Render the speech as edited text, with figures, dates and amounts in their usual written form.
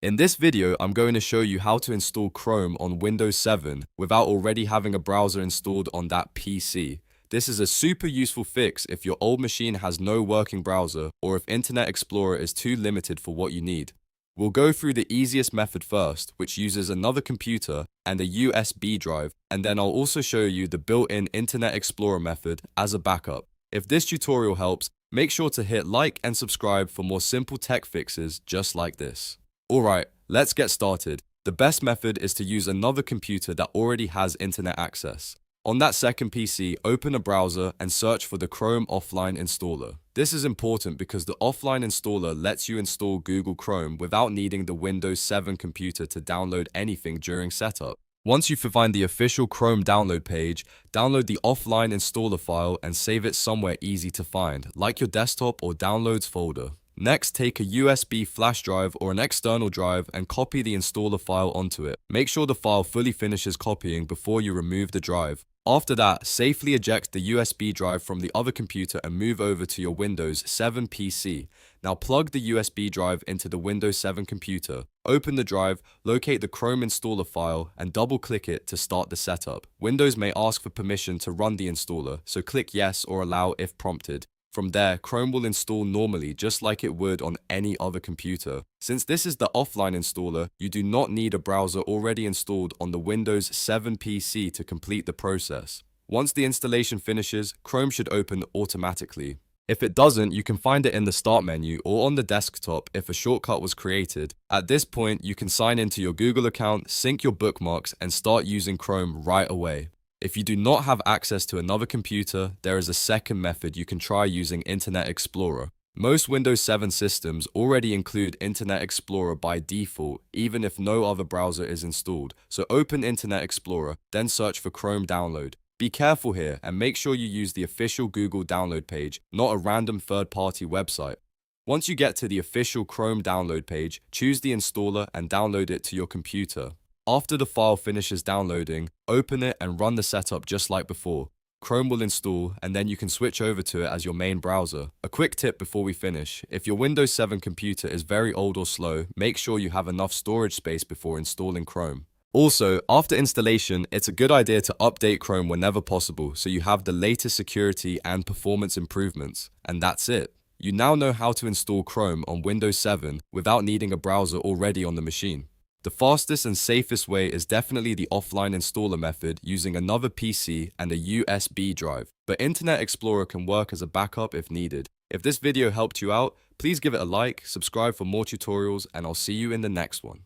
In this video, I'm going to show you how to install Chrome on Windows 7 without already having a browser installed on that PC. This is a super useful fix if your old machine has no working browser or if Internet Explorer is too limited for what you need. We'll go through the easiest method first, which uses another computer and a USB drive, and then I'll also show you the built-in Internet Explorer method as a backup. If this tutorial helps, make sure to hit like and subscribe for more simple tech fixes just like this. Alright, let's get started. The best method is to use another computer that already has internet access. On that second PC, open a browser and search for the Chrome offline installer. This is important because the offline installer lets you install Google Chrome without needing the Windows 7 computer to download anything during setup. Once you find the official Chrome download page, download the offline installer file and save it somewhere easy to find, like your desktop or downloads folder. Next, take a USB flash drive or an external drive and copy the installer file onto it. Make sure the file fully finishes copying before you remove the drive. After that, safely eject the USB drive from the other computer and move over to your Windows 7 PC. Now plug the USB drive into the Windows 7 computer. Open the drive, locate the Chrome installer file, and double-click it to start the setup. Windows may ask for permission to run the installer, so click yes or allow if prompted. From there, Chrome will install normally just like it would on any other computer. Since this is the offline installer, you do not need a browser already installed on the Windows 7 PC to complete the process. Once the installation finishes, Chrome should open automatically. If it doesn't, you can find it in the Start menu or on the desktop if a shortcut was created. At this point, you can sign into your Google account, sync your bookmarks, and start using Chrome right away. If you do not have access to another computer, there is a second method you can try using Internet Explorer. Most Windows 7 systems already include Internet Explorer by default, even if no other browser is installed. So open Internet Explorer, then search for Chrome download. Be careful here and make sure you use the official Google download page, not a random third-party website. Once you get to the official Chrome download page, choose the installer and download it to your computer. After the file finishes downloading, open it and run the setup just like before. Chrome will install and then you can switch over to it as your main browser. A quick tip before we finish: if your Windows 7 computer is very old or slow, make sure you have enough storage space before installing Chrome. Also, after installation, it's a good idea to update Chrome whenever possible so you have the latest security and performance improvements. And that's it. You now know how to install Chrome on Windows 7 without needing a browser already on the machine. The fastest and safest way is definitely the offline installer method using another PC and a USB drive, but Internet Explorer can work as a backup if needed. If this video helped you out, please give it a like, subscribe for more tutorials, and I'll see you in the next one.